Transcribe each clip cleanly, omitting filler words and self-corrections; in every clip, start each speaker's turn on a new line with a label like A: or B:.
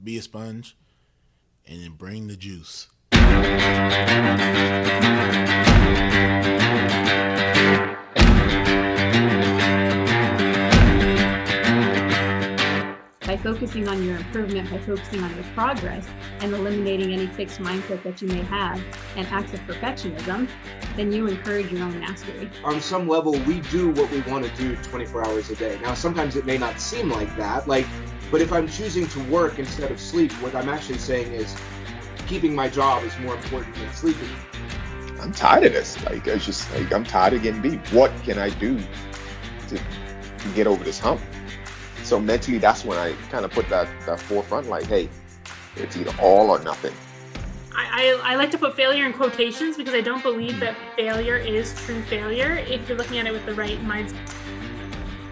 A: be a sponge, and then bring the juice.
B: By focusing on your improvement, by focusing on your progress, and eliminating any fixed mindset that you may have and acts of perfectionism, then you encourage your own mastery.
C: On some level, we do what we want to do 24 hours a day. Now, sometimes it may not seem like that, but if I'm choosing to work instead of sleep, what I'm actually saying is keeping my job is more important than sleeping.
D: I'm tired of this. I'm tired of getting beat. What can I do to get over this hump? So mentally, that's when I kind of put that forefront, like, hey, it's either all or nothing.
E: I like to put failure in quotations because I don't believe that failure is true failure if you're looking at it with the right mindset.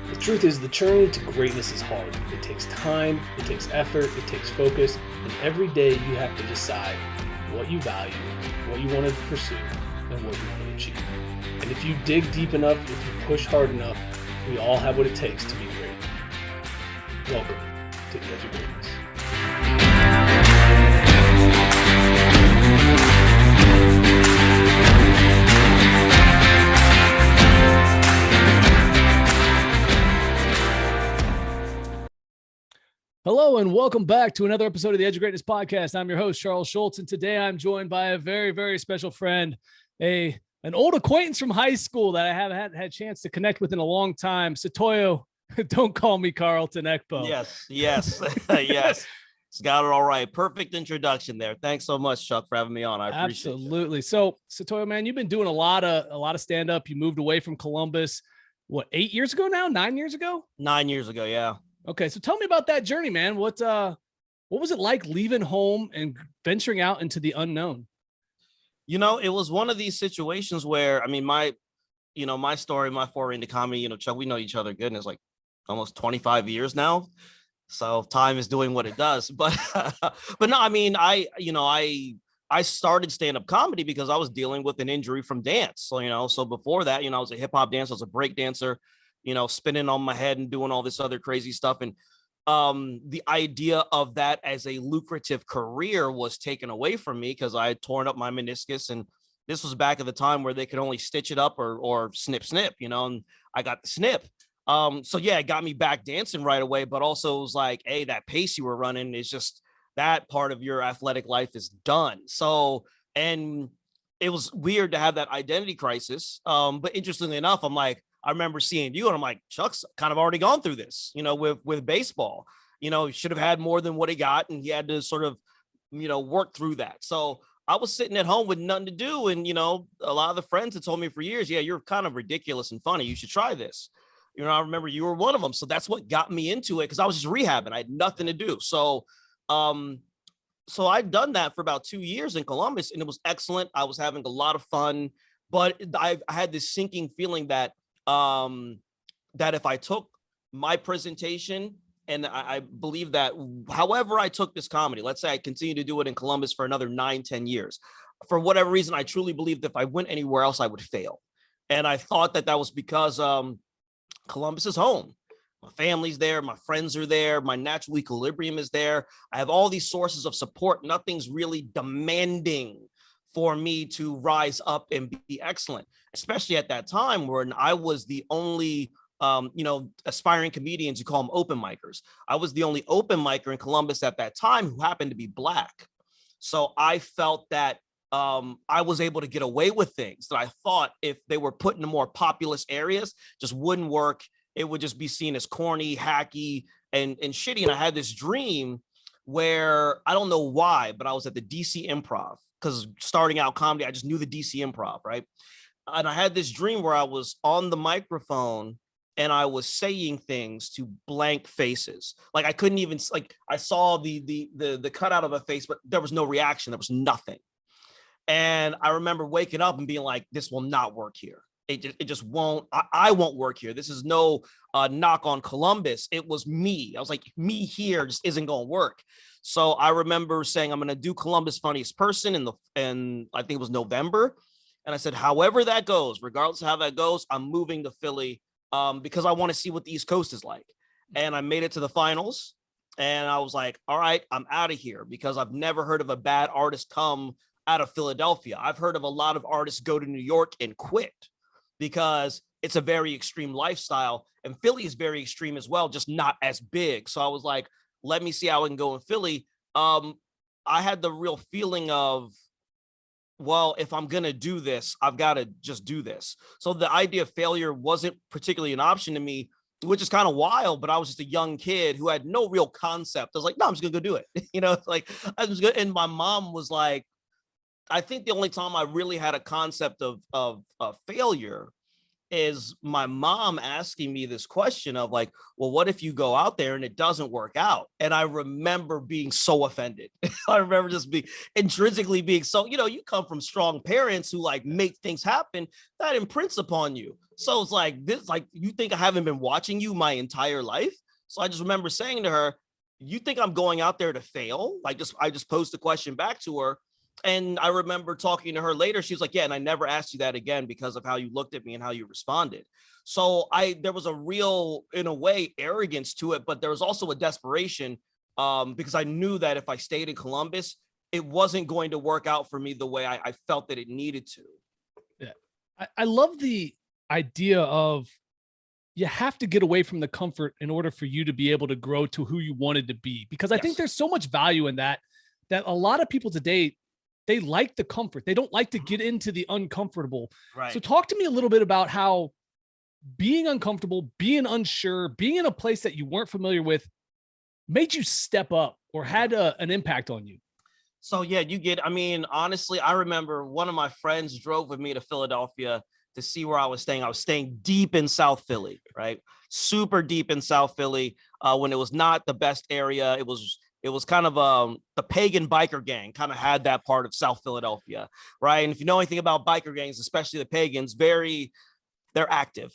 F: The truth is, the journey to greatness is hard. It takes time, it takes effort, it takes focus, and every day you have to decide what you value, what you want to pursue, and what you want to achieve. And if you dig deep enough, if you push hard enough, we all have what it takes to be great. Welcome to the Edge of Greatness.
G: Hello and welcome back to another episode of the Edge of Greatness podcast. I'm your host, Charles Schultz, and today I'm joined by a very, very special friend, an old acquaintance from high school that I haven't had a chance to connect with in a long time, Setoiyo. Don't call me Carlton Ekpo.
H: Yes. Yes. It's got it all right. Perfect introduction there. Thanks so much, Chuck, for having me on. I appreciate it.
G: Absolutely. So, Setoiyo, man, you've been doing a lot of stand-up. You moved away from Columbus, 8 years ago now? 9 years ago?
H: 9 years ago, yeah.
G: Okay, so tell me about that journey, man. What was it like leaving home and venturing out into the unknown?
H: It was one of these situations where, my story, my foray into comedy, Chuck, we know each other good, and it's like almost 25 years now. So time is doing what it does. But no, I started stand-up comedy because I was dealing with an injury from dance. So before that, I was a hip hop dancer, I was a break dancer, spinning on my head and doing all this other crazy stuff. And the idea of that as a lucrative career was taken away from me because I had torn up my meniscus, and this was back at the time where they could only stitch it up or snip, and I got the snip. So yeah, it got me back dancing right away, but also it was like, hey, that pace you were running is just, that part of your athletic life is done. So, and it was weird to have that identity crisis. But interestingly enough, I remember seeing you and I'm like, Chuck's kind of already gone through this, with baseball, he should have had more than what he got. And he had to sort of, work through that. So I was sitting at home with nothing to do. And, a lot of the friends had told me for years, yeah, you're kind of ridiculous and funny. You should try this. I remember you were one of them. So that's what got me into it, because I was just rehabbing. I had nothing to do. So I've done that for about 2 years in Columbus, and it was excellent. I was having a lot of fun, but I had this sinking feeling that that if I took my presentation, and I believe that however I took this comedy, let's say I continue to do it in Columbus for another 9-10 years, for whatever reason, I truly believed if I went anywhere else, I would fail. And I thought that was because Columbus is home. My family's there. My friends are there. My natural equilibrium is there. I have all these sources of support. Nothing's really demanding for me to rise up and be excellent, especially at that time when I was the only, aspiring comedians, you call them open micers. I was the only open micer in Columbus at that time who happened to be Black. So I felt that I was able to get away with things that I thought if they were put in more populous areas just wouldn't work. It would just be seen as corny, hacky, and shitty. And I had this dream where I don't know why, but I was at the DC Improv, because starting out comedy, I just knew the DC Improv, right? And I had this dream where I was on the microphone and I was saying things to blank faces. Like I couldn't even, I saw the cutout of a face, but there was no reaction. There was nothing. And I remember waking up and being like, this will not work here. It just won't, I won't work here. This is no knock on Columbus. It was me. I was like, me here just isn't going to work. So I remember saying, I'm going to do Columbus Funniest Person and I think it was November. And I said, however that goes, regardless of how that goes, I'm moving to Philly because I want to see what the East Coast is like. And I made it to the finals. And I was like, all right, I'm out of here, because I've never heard of a bad artist come out of Philadelphia. I've heard of a lot of artists go to New York and quit because it's a very extreme lifestyle, and Philly is very extreme as well, just not as big. So I was like, let me see how I can go in Philly. I had the real feeling of, well, if I'm going to do this, I've got to just do this. So the idea of failure wasn't particularly an option to me, which is kind of wild, but I was just a young kid who had no real concept. I was like, no, I'm just going to go do it. It's like, I was good. And my mom was like, I think the only time I really had a concept of failure is my mom asking me this question of like, well, what if you go out there and it doesn't work out? And I remember being so offended. I remember just being intrinsically being so, you come from strong parents who like make things happen, that imprints upon you. So it's like this, like, you think I haven't been watching you my entire life? So I just remember saying to her, you think I'm going out there to fail? I just posed the question back to her. And I remember talking to her later. She was like, yeah, and I never asked you that again because of how you looked at me and how you responded. So there was a real, in a way, arrogance to it, but there was also a desperation because I knew that if I stayed in Columbus, it wasn't going to work out for me the way I felt that it needed to.
G: Yeah. I love the idea of you have to get away from the comfort in order for you to be able to grow to who you wanted to be, because I think there's so much value in that a lot of people today, they like the comfort. They don't like to get into the uncomfortable.
H: Right.
G: So talk to me a little bit about how being uncomfortable, being unsure, being in a place that you weren't familiar with made you step up or had an impact on you.
H: So yeah, honestly, I remember one of my friends drove with me to Philadelphia to see where I was staying. I was staying deep in South Philly, right? Super deep in South Philly, when it was not the best area. It was kind of the pagan biker gang kind of had that part of South Philadelphia, right? And if you know anything about biker gangs, especially the pagans, they're active,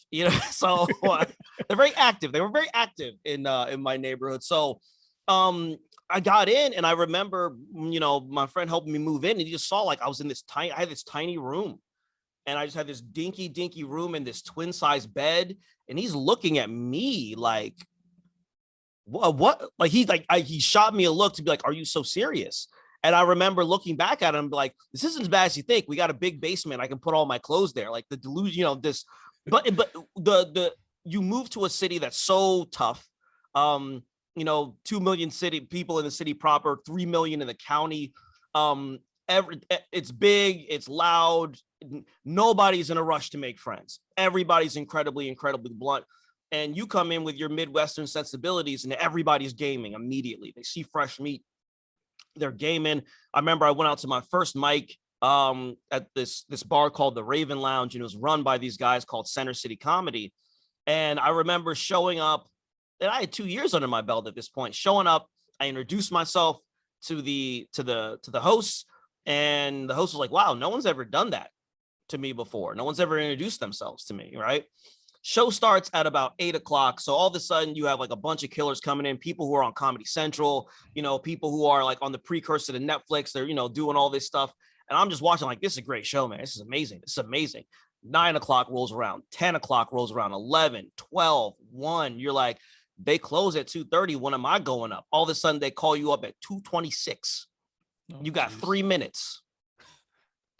H: so they're very active. They were very active in my neighborhood. So I got in, and I remember, my friend helping me move in, and he just saw like I had this tiny room, and I just had this dinky room in this twin size bed, and he's looking at me like, what? Like he shot me a look to be like, are you so serious? And I remember looking back at him like, this isn't as bad as you think. We got a big basement. I can put all my clothes there. Like the delusion, this, but you move to a city that's so tough. 2 million people in the city proper, 3 million in the county. It's big, it's loud. Nobody's in a rush to make friends. Everybody's incredibly blunt. And you come in with your Midwestern sensibilities and everybody's gaming immediately. They see fresh meat, they're gaming. I remember I went out to my first mic at this bar called the Raven Lounge, and it was run by these guys called Center City Comedy. And I remember showing up, and I had 2 years under my belt at this point. Showing up, I introduced myself to the hosts, and the host was like, wow, no one's ever done that to me before. No one's ever introduced themselves to me, right? Show starts at about 8:00. So all of a sudden you have like a bunch of killers coming in, people who are on Comedy Central, people who are like on the precursor to Netflix. They're, doing all this stuff. And I'm just watching like, this is a great show, man. This is amazing. 9:00 rolls around, 10:00 rolls around, 11, 12, 1. You're like, they close at 2:30. When am I going up? All of a sudden they call you up at 2:26. You got 3 minutes.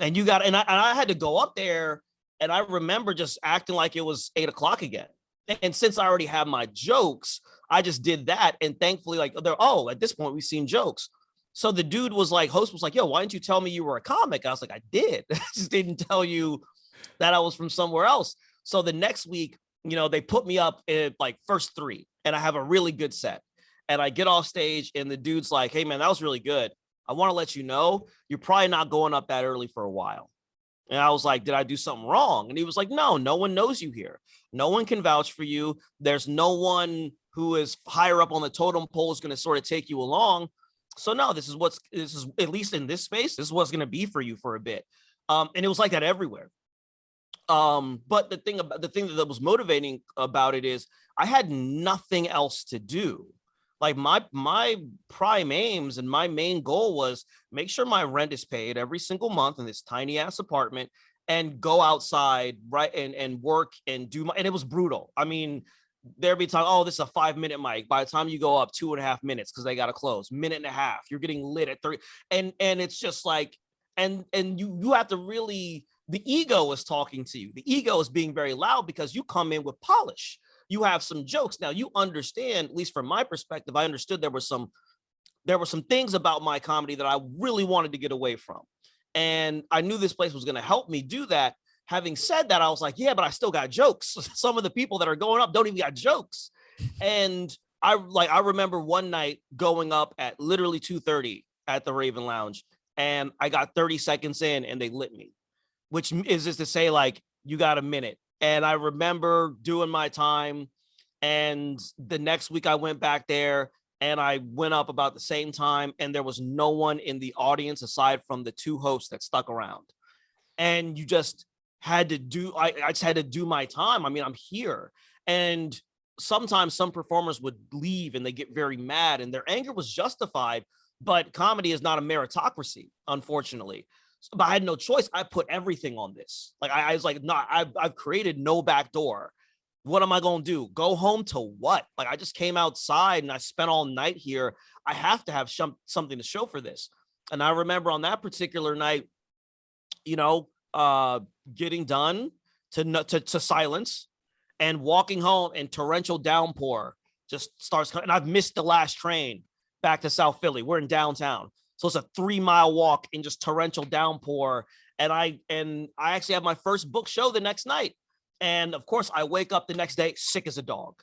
H: And I had to go up there. And I remember just acting like it was 8:00 again. And since I already have my jokes, I just did that. And thankfully, like, at this point, we've seen jokes. So the dude was like, host was like, yo, why didn't you tell me you were a comic? I was like, I did. I just didn't tell you that I was from somewhere else. So the next week, they put me up at like first 3, and I have a really good set. And I get off stage, and the dude's like, hey, man, that was really good. I want to let you know, you're probably not going up that early for a while. And I was like, did I do something wrong? And he was like, no one knows you here. No one can vouch for you. There's no one who is higher up on the totem pole is going to sort of take you along. So no, this is at least in this space, this is what's going to be for you for a bit. And it was like that everywhere. But the thing that was motivating about it is I had nothing else to do. Like my prime aims and my main goal was make sure my rent is paid every single month in this tiny ass apartment, and go outside, right, and work and and it was brutal. I mean, there'd be time, oh, this is a 5-minute mic. By the time you go up, 2.5 minutes because they got to close. Minute and a half. You're getting lit at 3. And it's just like, and you have to really, the ego is talking to you. The ego is being very loud because you come in with polish. You have some jokes. Now you understand, at least from my perspective, I understood there were some things about my comedy that I really wanted to get away from. And I knew this place was going to help me do that. Having said that, I was like, yeah, but I still got jokes. Some of the people that are going up don't even got jokes. And I remember one night going up at literally 2:30 at the Raven Lounge, and I got 30 seconds in and they lit me, which is just to say, like, you got a minute. And I remember doing my time. And the next week I went back there and I went up about the same time, and there was no one in the audience aside from the 2 hosts that stuck around. And you just had to do, I just had to do my time. I mean, I'm here. And sometimes some performers would leave and they get very mad, and their anger was justified, but comedy is not a meritocracy, unfortunately. But I had no choice. I put everything on this. Like, I was like, no, I've created no back door. What am I going to do? Go home to what? Like, I just came outside and I spent all night here. I have to have something to show for this. And I remember on that particular night, you know, getting done to silence and walking home, and torrential downpour just starts coming. And I've missed the last train back to South Philly. We're in downtown. So it's a 3-mile walk in just torrential downpour. And I actually have my first book show the next night. And of course I wake up the next day sick as a dog,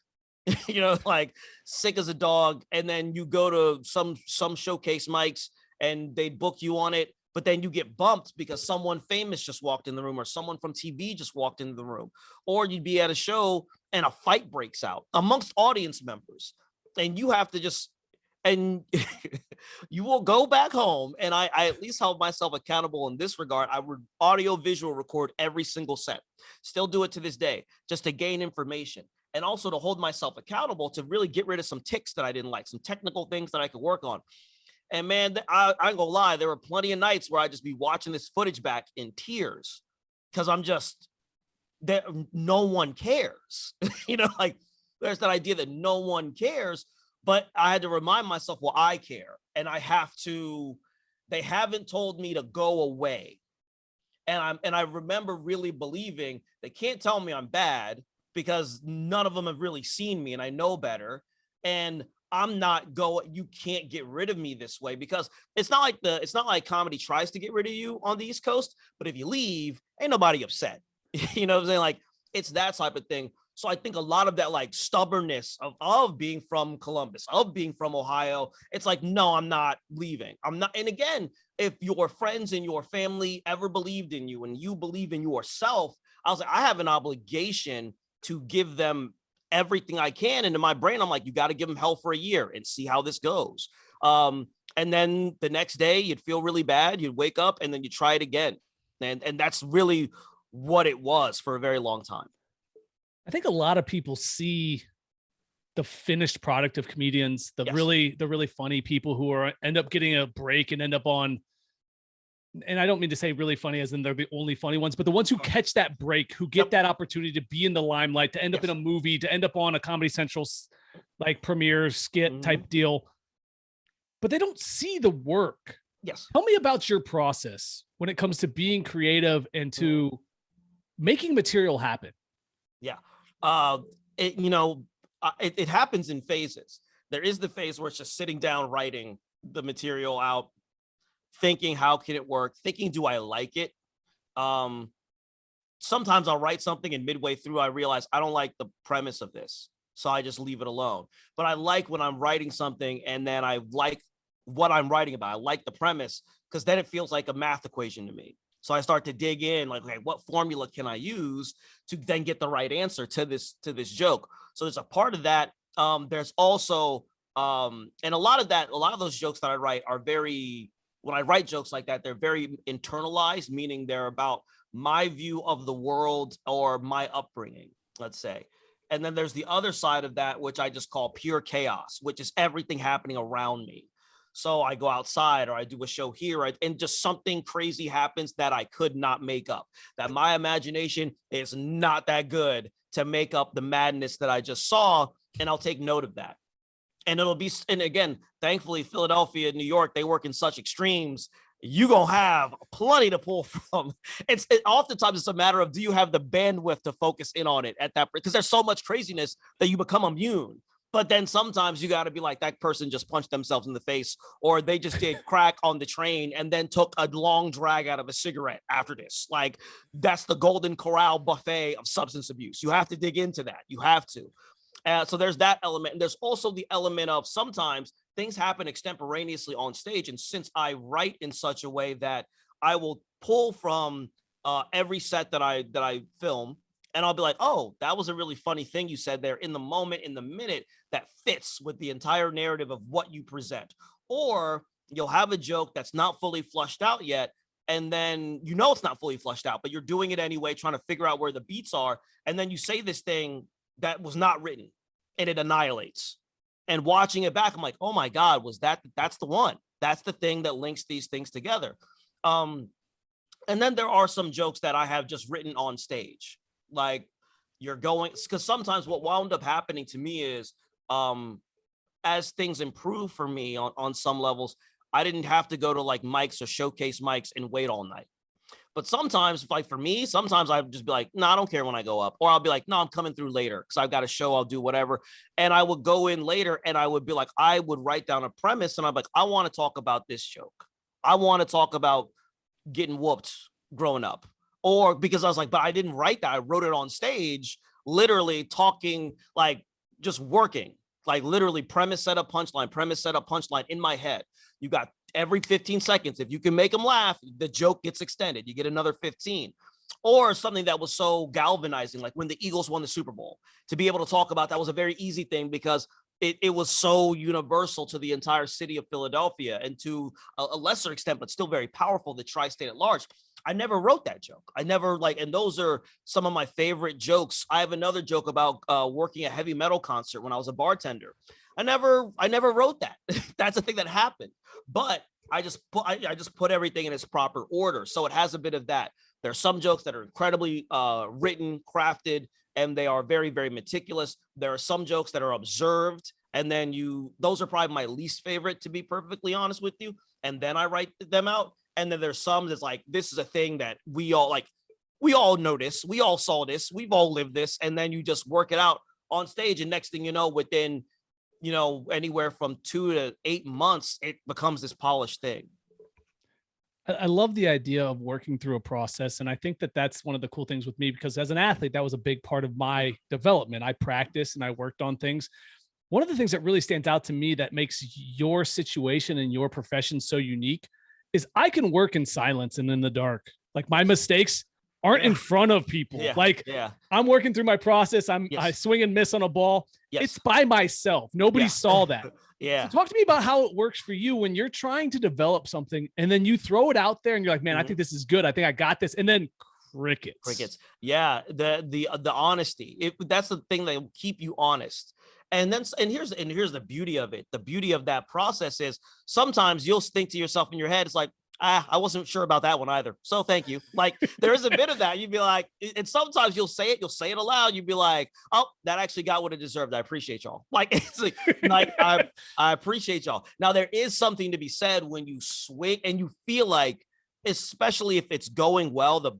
H: you know, like sick as a dog. And then you go to some showcase mics and they book you on it, but then you get bumped because someone famous just walked in the room, or someone from TV just walked into the room, or you'd be at a show and a fight breaks out amongst audience members, and you have to just, and you will go back home. And I at least held myself accountable in this regard. I would audio visual record every single set, still do it to this day, just to gain information, and also to hold myself accountable to really get rid of some tics that I didn't like, some technical things that I could work on. And man, I ain't gonna lie, there were plenty of nights where I just be watching this footage back in tears because I'm just, there, no one cares. You know, like, there's that idea that no one cares. But I had to remind myself, well, I care, and I have to. They haven't told me to go away, and I remember really believing they can't tell me I'm bad because none of them have really seen me, and I know better. And I'm not going. You can't get rid of me this way, because it's not like comedy tries to get rid of you on the East Coast. But if you leave, ain't nobody upset. You know what I'm saying? Like, it's that type of thing. So I think a lot of that, like, stubbornness of being from Columbus, of being from Ohio, it's like, no, I'm not leaving. I'm not. And again, if your friends and your family ever believed in you and you believe in yourself, I was like, I have an obligation to give them everything I can. And in my brain, I'm like, you got to give them hell for a year and see how this goes. And then the next day you'd feel really bad. You'd wake up and then you try it again. And that's really what it was for a very long time.
G: I think a lot of people see the finished product of comedians, the really funny people who end up getting a break and end up on, and I don't mean to say really funny as in they're the only funny ones, but the ones who catch that break, who get that opportunity to be in the limelight, to end up in a movie, to end up on a Comedy Central like premiere skit type deal, but they don't see the work.
H: Yes.
G: Tell me about your process when it comes to being creative and to making material happen.
H: Yeah. It happens in phases. There is the phase where it's just sitting down, writing the material out, thinking, how can it work? Thinking, do I like it? Sometimes I'll write something and midway through, I realize I don't like the premise of this. So I just leave it alone. But I like when I'm writing something and then I like what I'm writing about. I like the premise because then it feels like a math equation to me. So I start to dig in, like, okay, what formula can I use to then get the right answer to this joke? So there's a part of that. There's also, and a lot of those jokes that I write are when I write jokes like that, they're very internalized, meaning they're about my view of the world or my upbringing, let's say. And then there's the other side of that, which I just call pure chaos, which is everything happening around me. So I go outside or I do a show here and just something crazy happens that I could not make up, that my imagination is not that good to make up the madness that I just saw, and I'll take note of that. And it'll be, and again, thankfully, Philadelphia, New York, they work in such extremes. You gonna have plenty to pull from. Oftentimes it's a matter of, do you have the bandwidth to focus in on it at that, because there's so much craziness that you become immune. But then sometimes you got to be like, that person just punched themselves in the face, or they just did crack on the train and then took a long drag out of a cigarette after this. Like, that's the Golden Corral buffet of substance abuse. You have to dig into that. You have to. So there's that element. And there's also the element of sometimes things happen extemporaneously on stage. And since I write in such a way that I will pull from every set that I film, and I'll be like, oh, that was a really funny thing you said there in the moment, in the minute, that fits with the entire narrative of what you present. Or you'll have a joke that's not fully flushed out yet, and then you know it's not fully flushed out, but you're doing it anyway, trying to figure out where the beats are. And then you say this thing that was not written, and it annihilates. And watching it back, I'm like, oh my God, that's the one. That's the thing that links these things together. And then there are some jokes that I have just written on stage. Like, you're going, because sometimes what wound up happening to me is, as things improve for me on some levels, I didn't have to go to like mics or showcase mics and wait all night. But sometimes, like for me, sometimes I'd just be like, no, I don't care when I go up. Or I'll be like, no, I'm coming through later because I've got a show, I'll do whatever. And I would go in later and I would be like, I would write down a premise and I'm like, I want to talk about this joke. I want to talk about getting whooped growing up. Or because I was like, but I didn't write that. I wrote it on stage, literally talking, like just working, like literally premise, setup, punchline in my head. You got every 15 seconds. If you can make them laugh, the joke gets extended. You get another 15. Or something that was so galvanizing, like when the Eagles won the Super Bowl, to be able to talk about that was a very easy thing because it was so universal to the entire city of Philadelphia, and to a lesser extent, but still very powerful, the tri-state at large. I never wrote that joke. I never and those are some of my favorite jokes. I have another joke about working a heavy metal concert when I was a bartender. I never wrote that. That's a thing that happened, but I just put everything in its proper order. So it has a bit of that. There are some jokes that are incredibly written, crafted, and they are very, very meticulous. There are some jokes that are observed, and then those are probably my least favorite, to be perfectly honest with you. And then I write them out. And then there's some that's like, this is a thing that we all notice, we all saw this, we've all lived this, and then you just work it out on stage. And next thing you know, within, anywhere from 2 to 8 months, it becomes this polished thing.
G: I love the idea of working through a process. And I think that that's one of the cool things with me, because as an athlete, that was a big part of my development. I practiced and I worked on things. One of the things that really stands out to me that makes your situation and your profession so unique is I can work in silence and in the dark. Like, my mistakes aren't in front of people. I'm working through my process. I swing and miss on a ball. It's by myself. Nobody saw that. So talk to me about how it works for you when you're trying to develop something and then you throw it out there and you're like, man, I think this is good. I think I got this. And then crickets. Yeah. The honesty. That's the thing that will keep you honest. And here's the beauty of it. The beauty of that process is sometimes you'll think to yourself in your head, it's like, I wasn't sure about that one either. So thank you. Like, there is a bit of that. You'd be like, and sometimes you'll say it aloud. You'd be like, oh, that actually got what it deserved. I appreciate y'all. Like, it's like I appreciate y'all. Now, there is something to be said when you swing and you feel like, especially if it's going well, the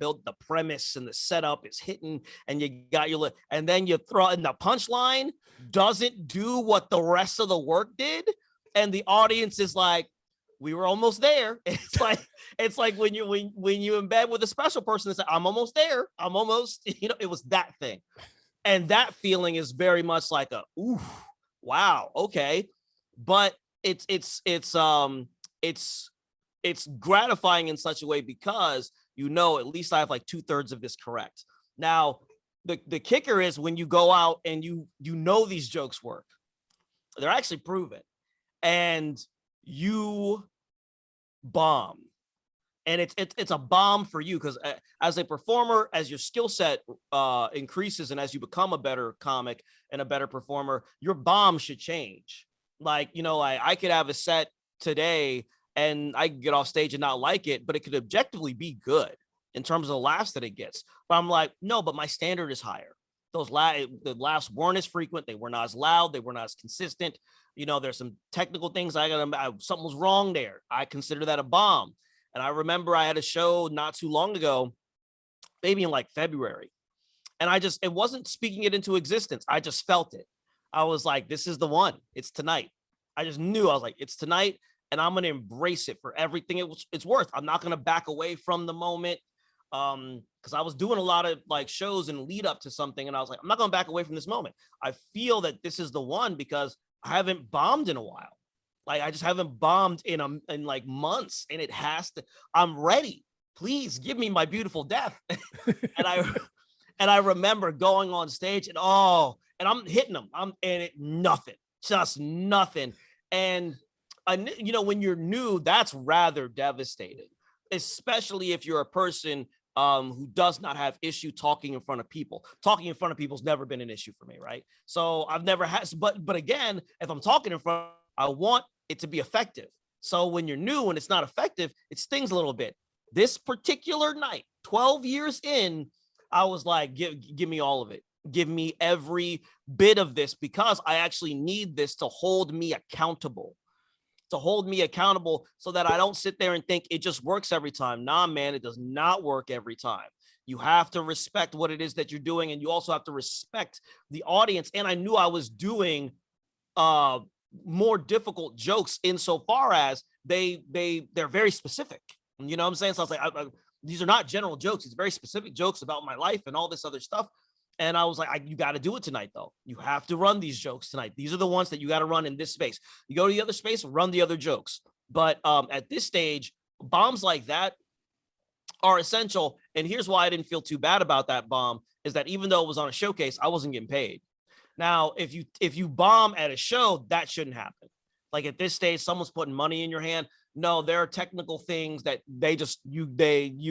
G: premise and the setup is hitting, and you got and then you throw in the punchline doesn't do what the rest of the work did, and the audience is like, we were almost there. It's like when you embed with a special person, it's like, I'm almost there. I'm almost, it was that thing. And that feeling is very much like ooh, wow, okay. But it's gratifying in such a way because, at least I have like 2/3 of this correct. Now, the kicker is when you go out and these jokes work, they're actually proven, and you bomb, and it's a bomb for you because as a performer, as your skill set increases and as you become a better comic and a better performer, your bomb should change. Like, I could have a set today and I could get off stage and not like it, but it could objectively be good in terms of the laughs that it gets. But I'm like, no, but my standard is higher.
H: The laughs weren't as frequent. They were not as loud. They were not as consistent. There's some technical things something was wrong there. I consider that a bomb. And I remember I had a show not too long ago, maybe in like February. And it wasn't speaking it into existence. I just felt it. I was like, this is the one. It's tonight. I just knew. I was like, it's tonight. And I'm going to embrace it for everything it's worth. I'm not going to back away from the moment. Because I was doing a lot of like shows and lead up to something. And I was like, I'm not going to back away from this moment. I feel that this is the one because I haven't bombed in a while. Like I just haven't bombed in like months, and I'm ready. Please give me my beautiful death. and I remember going on stage and I'm hitting them. Nothing, just nothing. And when you're new, that's rather devastating, especially if you're a person who does not have issue talking in front of people. Talking in front of people's never been an issue for me, right? So I've never had, but again, if I'm talking in front, I want it to be effective. So when you're new and it's not effective, it stings a little bit. This particular night, 12 years in, I was like, give me all of it. Give me every bit of this, because I actually need this to hold me accountable. So that I don't sit there and think it just works every time. Nah, man, it does not work every time. You have to respect what it is that you're doing, and you also have to respect the audience. And I knew I was doing more difficult jokes insofar as they're very specific. You know what I'm saying? So I was like, these are not general jokes. It's very specific jokes about my life and all this other stuff. And I was like, you got to do it tonight, though. You have to run these jokes tonight. These are the ones that you got to run in this space. You go to the other space, run the other jokes. But at this stage, bombs like that are essential. And here's why I didn't feel too bad about that bomb, is that even though it was on a showcase, I wasn't getting paid. Now, if you bomb at a show, that shouldn't happen. Like at this stage, someone's putting money in your hand. No, there are technical things that you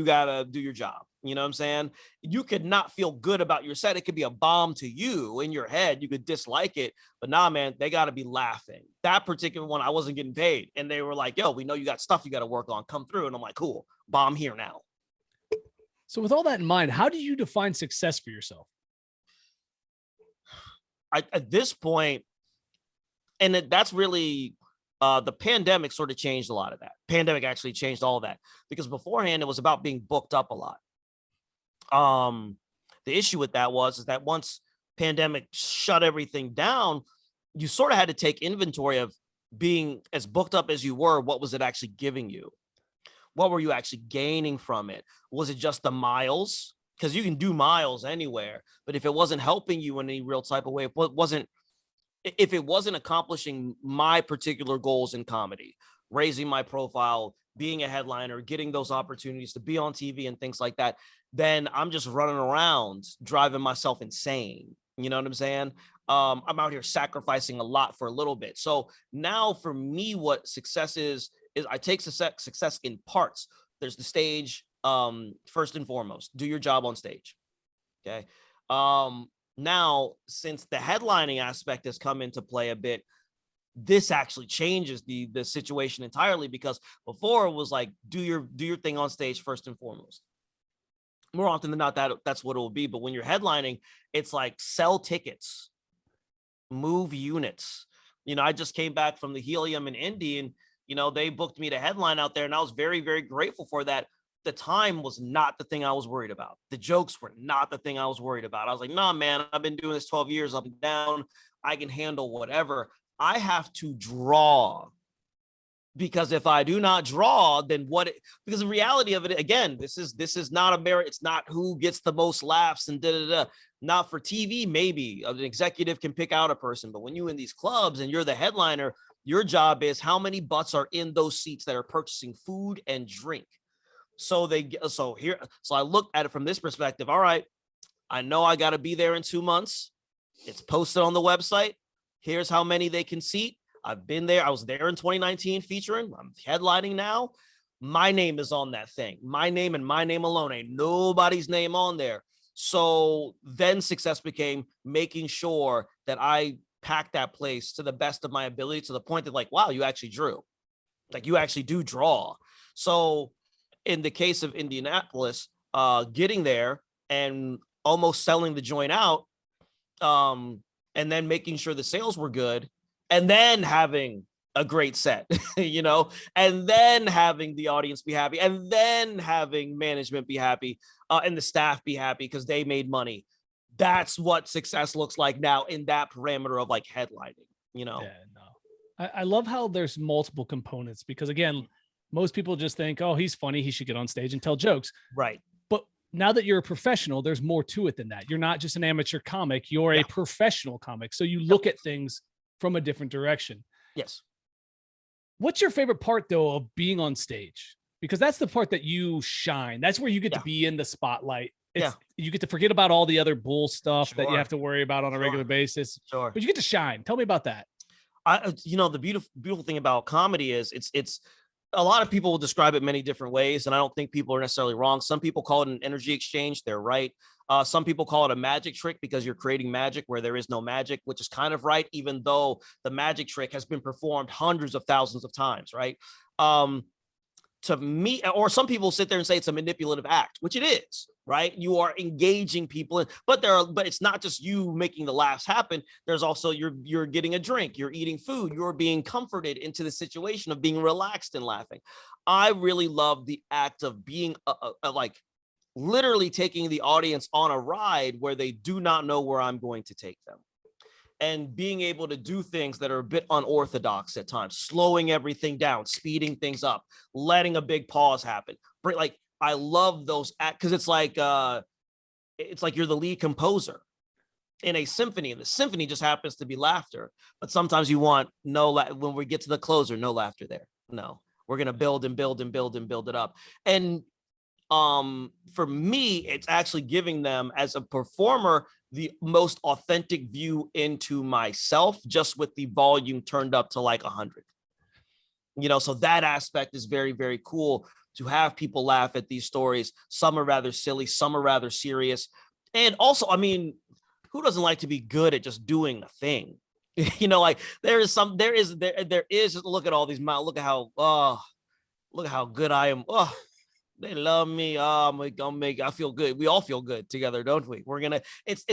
H: gotta do your job. You know what I'm saying? You could not feel good about your set. It could be a bomb to you in your head. You could dislike it, but nah, man, they got to be laughing. That particular one, I wasn't getting paid. And they were like, yo, we know you got stuff you got to work on. Come through. And I'm like, cool, bomb here now.
G: So with all that in mind, how do you define success for yourself?
H: At this point, and that's really, the pandemic sort of changed a lot of that. Pandemic actually changed all of that, because beforehand it was about being booked up a lot. The issue with that is that once pandemic shut everything down, you sort of had to take inventory of being as booked up as you were. What was it actually giving you? What were you actually gaining from it? Was it just the miles? Because you can do miles anywhere, but if it wasn't helping you in any real type of way, if it wasn't accomplishing my particular goals in comedy, raising my profile, being a headliner, getting those opportunities to be on TV and things like that, then I'm just running around driving myself insane. You know what I'm saying? I'm out here sacrificing a lot for a little bit. So now for me, what success is I take success in parts. There's the stage, first and foremost, do your job on stage. Okay. Now, since the headlining aspect has come into play a bit, this actually changes the situation entirely, because before it was like, do your thing on stage first and foremost. More often than not, that's what it will be. But when you're headlining, it's like sell tickets, move units. I just came back from the Helium in Indy, and they booked me to headline out there, and I was very, very grateful for that. The time was not the thing I was worried about. The jokes were not the thing I was worried about. I was like, nah, man, I've been doing this 12 years up and down. I can handle whatever. I have to draw, because if I do not draw, then because the reality of it, again, this is not a merit. It's not who gets the most laughs and Not for TV, maybe an executive can pick out a person, but when you're in these clubs and you're the headliner, your job is how many butts are in those seats that are purchasing food and drink. So I looked at it from this perspective. All right, I know I got to be there in 2 months. It's posted on the website. Here's how many they can seat. I've been there. I was there in 2019 featuring. I'm headlining now. My name is on that thing. My name and my name alone. Ain't nobody's name on there. So then success became making sure that I packed that place to the best of my ability, to the point that like, wow, you actually drew. Like you actually do draw. So in the case of Indianapolis, getting there and almost selling the joint out, and then making sure the sales were good, and then having a great set, and then having the audience be happy, and then having management be happy, and the staff be happy because they made money. That's what success looks like now in that parameter of like headlining, Yeah, no.
G: I love how there's multiple components, because again, most people just think, oh, he's funny, he should get on stage and tell jokes.
H: Right.
G: But now that you're a professional, there's more to it than that. You're not just an amateur comic, you're a professional comic. So you look at things from a different direction.
H: Yes.
G: What's your favorite part though of being on stage? Because that's the part that you shine. That's where you get to be in the spotlight. You get to forget about all the other bull stuff that you have to worry about on a regular basis.
H: Sure.
G: But you get to shine. Tell me about that.
H: The beautiful thing about comedy is it's a lot of people will describe it many different ways, and I don't think people are necessarily wrong. Some people call it an energy exchange. They're right. Some people call it a magic trick because you're creating magic where there is no magic, which is kind of right, even though the magic trick has been performed hundreds of thousands of times, right? To me, or some people sit there and say it's a manipulative act, which it is, right? You are engaging people, but it's not just you making the laughs happen. There's also you're getting a drink, you're eating food, you're being comforted into the situation of being relaxed and laughing. I really love the act of being like literally taking the audience on a ride where they do not know where I'm going to take them. And being able to do things that are a bit unorthodox at times, slowing everything down, speeding things up, letting a big pause happen. Like, I love those because it's like you're the lead composer in a symphony, and the symphony just happens to be laughter. But sometimes you want when we get to the closer, no laughter there. No, we're gonna build and build and build and build it up. And for me, it's actually giving them, as a performer, the most authentic view into myself, just with the volume turned up to like 100. So that aspect is very, very cool to have people laugh at these stories. Some are rather silly, some are rather serious. And also, I mean, who doesn't like to be good at just doing a thing? Like there is just look at all these, look at how good I am. Oh, they love me. I feel good. We all feel good together, don't we? It's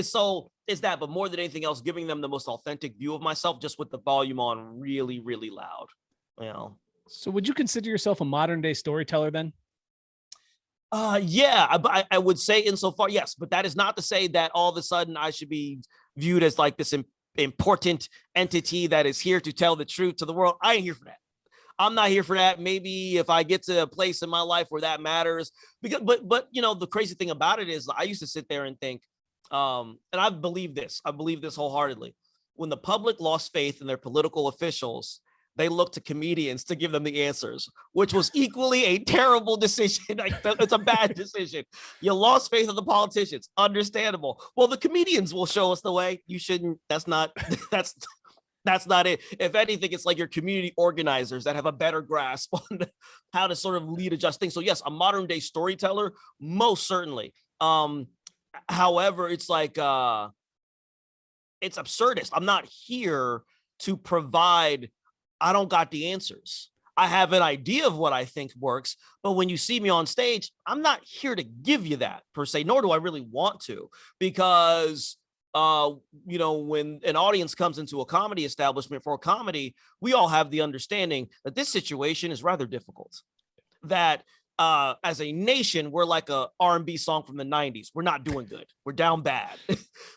H: that, but more than anything else, giving them the most authentic view of myself, just with the volume on really, really loud. So
G: would you consider yourself a modern day storyteller then?
H: Yeah, I would say insofar, yes, but that is not to say that all of a sudden I should be viewed as like this important entity that is here to tell the truth to the world. I ain't here for that. I'm not here for that. Maybe if I get to a place in my life where that matters, but the crazy thing about it is I used to sit there and think, and I believe this wholeheartedly. When the public lost faith in their political officials, they looked to comedians to give them the answers, which was equally a terrible decision. It's a bad decision. You lost faith in the politicians. Understandable. Well, the comedians will show us the way. You shouldn't. That's not it. If anything, it's like your community organizers that have a better grasp on how to sort of lead, adjust things. So yes, a modern day storyteller, most certainly. However, it's like, it's absurdist. I'm not here to provide, I don't got the answers. I have an idea of what I think works, but when you see me on stage, I'm not here to give you that per se, nor do I really want to, because when an audience comes into a comedy establishment for a comedy, we all have the understanding that this situation is rather difficult. That as a nation, we're like a R&B song from the 90s. We're not doing good. We're down bad.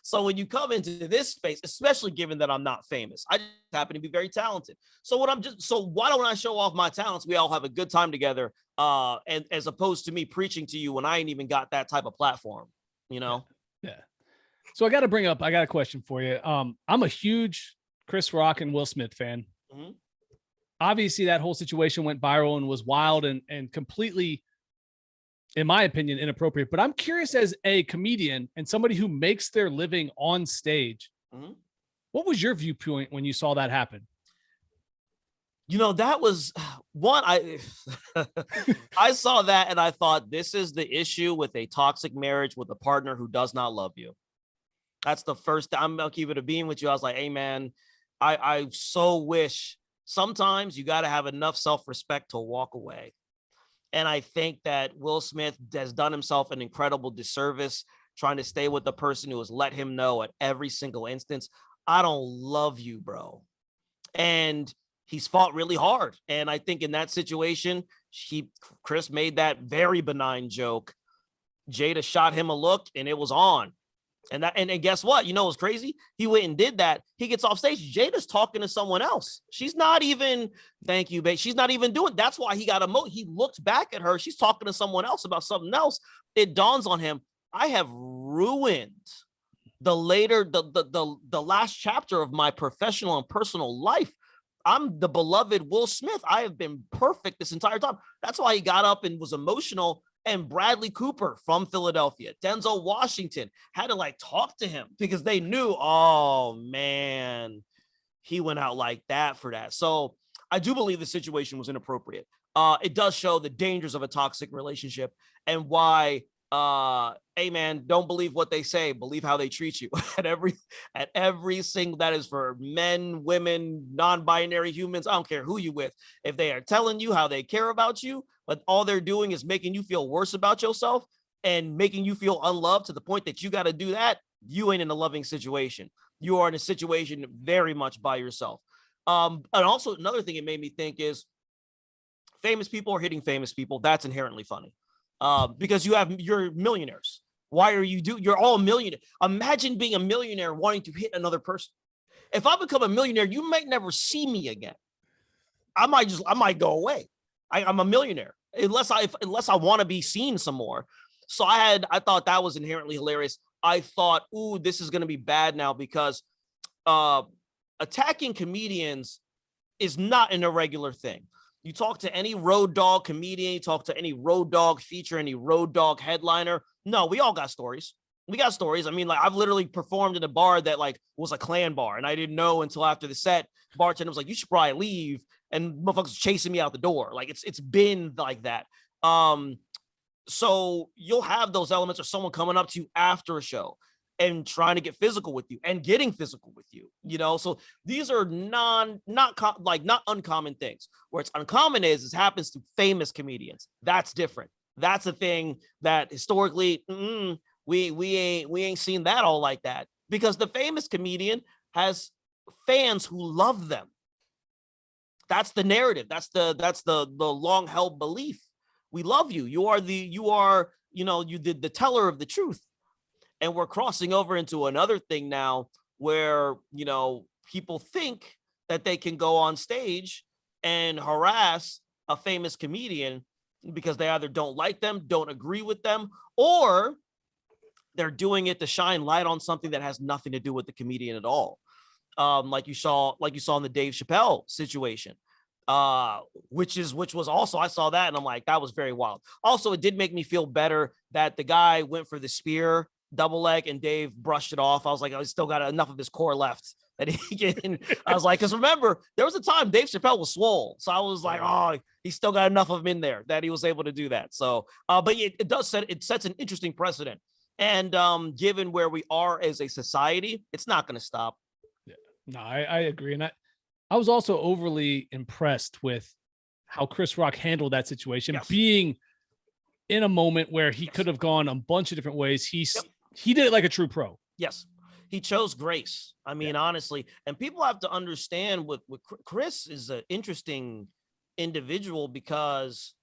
H: So when you come into this space, especially given that I'm not famous, I just happen to be very talented. So why don't I show off my talents? We all have a good time together. And as opposed to me preaching to you when I ain't even got that type of platform,
G: Yeah. So I got a question for you. I'm a huge Chris Rock and Will Smith fan. Mm-hmm. Obviously that whole situation went viral and was wild and completely, in my opinion, inappropriate. But I'm curious, as a comedian and somebody who makes their living on stage, mm-hmm. What was your viewpoint when you saw that happen?
H: That was one, I saw that and I thought, this is the issue with a toxic marriage with a partner who does not love you. That's the first, I'm gonna keep it a being with you. I was like, hey man, I so wish sometimes you got to have enough self-respect to walk away. And I think that Will Smith has done himself an incredible disservice trying to stay with the person who has let him know at every single instance, I don't love you, bro. And he's fought really hard. And I think in that situation, Chris made that very benign joke. Jada shot him a look and it was on. And guess what? You know what's crazy? He went and did that. He gets off stage. Jada's talking to someone else. She's not even, thank you, babe. She's not even doing. That's why he got he looked back at her. She's talking to someone else about something else. It dawns on him, I have ruined the last chapter of my professional and personal life. I'm the beloved Will Smith. I have been perfect this entire time. That's why he got up and was emotional. And Bradley Cooper from Philadelphia, Denzel Washington had to like talk to him because they knew, oh man, he went out like that for that. So I do believe the situation was inappropriate. It does show the dangers of a toxic relationship and why, hey man, don't believe what they say, believe how they treat you at every single, that is for men, women, non-binary humans. I don't care who you with. If they are telling you how they care about you, but all they're doing is making you feel worse about yourself and making you feel unloved to the point that you got to do that, you ain't in a loving situation. You are in a situation very much by yourself. And also another thing it made me think is famous people are hitting famous people. That's inherently funny. Because you're millionaires. Why are you're all millionaires. Imagine being a millionaire wanting to hit another person. If I become a millionaire, you might never see me again. I might go away. I'm a millionaire unless I want to be seen some more. So I thought that was inherently hilarious. I thought, ooh, this is going to be bad now because attacking comedians is not an irregular thing. You talk to any road dog comedian, you talk to any road dog feature, any road dog headliner. No, we all got stories. We got stories. I mean, like I've literally performed in a bar that like was a Klan bar and I didn't know until after the set. Bartender was like, you should probably leave. And motherfuckers chasing me out the door. Like it's been like that. So you'll have those elements of someone coming up to you after a show and trying to get physical with you and getting physical with you, you know? So these are not uncommon things. Where it's uncommon is happens to famous comedians. That's different. That's a thing that historically we ain't seen that all like that because the famous comedian has fans who love them. That's the narrative. That's the long held belief. We love you. You are the teller of the truth. And we're crossing over into another thing now where, you know, people think that they can go on stage and harass a famous comedian because they either don't like them, don't agree with them, or they're doing it to shine light on something that has nothing to do with the comedian at all. Like you saw in the Dave Chappelle situation, which was also, I saw that and I'm like, that was very wild. Also, it did make me feel better that the guy went for the spear double leg and Dave brushed it off. I was like, I still got enough of his core left that he can. I was like, because remember, there was a time Dave Chappelle was swole. So I was like, oh, he still got enough of him in there that he was able to do that. So, but it sets an interesting precedent. And given where we are as a society, it's not going to stop.
G: Yeah, no, I agree. And I was also overly impressed with how Chris Rock handled that situation,
H: yes.
G: Being in a moment where he could have gone a bunch of different ways. He did it like a true pro.
H: Yes. He chose grace. I mean, honestly, and people have to understand with Chris is an interesting individual because,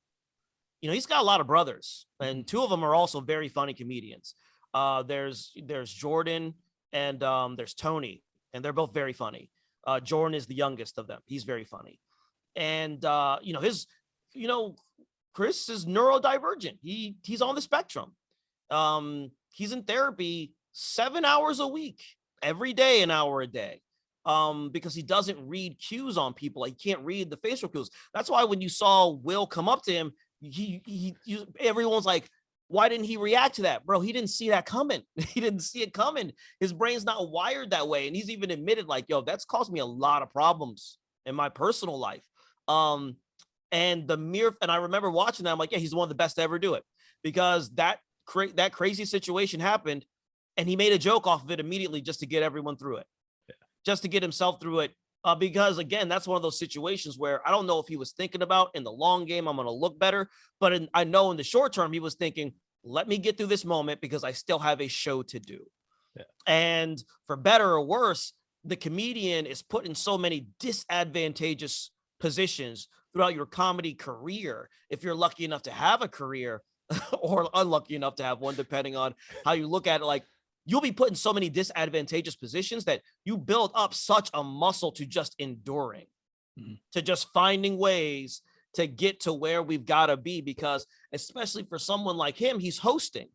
H: you know, he's got a lot of brothers and two of them are also very funny comedians. There's Jordan and there's Tony, and they're both very funny. Jordan is the youngest of them. He's very funny. And, Chris is neurodivergent. He's on the spectrum. He's in therapy 7 hours a week, every day, an hour a day, because he doesn't read cues on people. He can't read the facial cues. That's why when you saw Will come up to him, everyone's like, why didn't he react to that? Bro, he didn't see that coming. He didn't see it coming. His brain's not wired that way. And he's even admitted like, yo, that's caused me a lot of problems in my personal life. And I remember watching that. I'm like, yeah, he's one of the best to ever do it, because that crazy situation happened and he made a joke off of it immediately just to get everyone through it, just to get himself through it. Because again, that's one of those situations where I don't know if he was thinking about in the long game, I'm going to look better, but I know in the short term, he was thinking, let me get through this moment because I still have a show to do.
G: Yeah.
H: And for better or worse, the comedian is put in so many disadvantageous positions throughout your comedy career. If you're lucky enough to have a career or unlucky enough to have one, depending on how you look at it, like you'll be put in so many disadvantageous positions that you build up such a muscle to just enduring, to just finding ways to get to where we've got to be. Because especially for someone like him, he's hosting.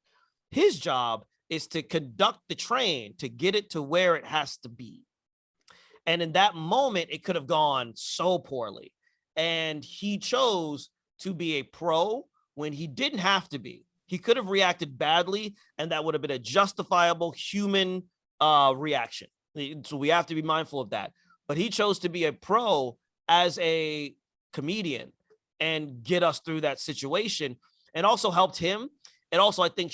H: His job is to conduct the train to get it to where it has to be. And in that moment, it could have gone so poorly. And he chose to be a pro when he didn't have to be. He could have reacted badly, and that would have been a justifiable human reaction. So we have to be mindful of that. But he chose to be a pro as a comedian and get us through that situation, and also helped him. And also, I think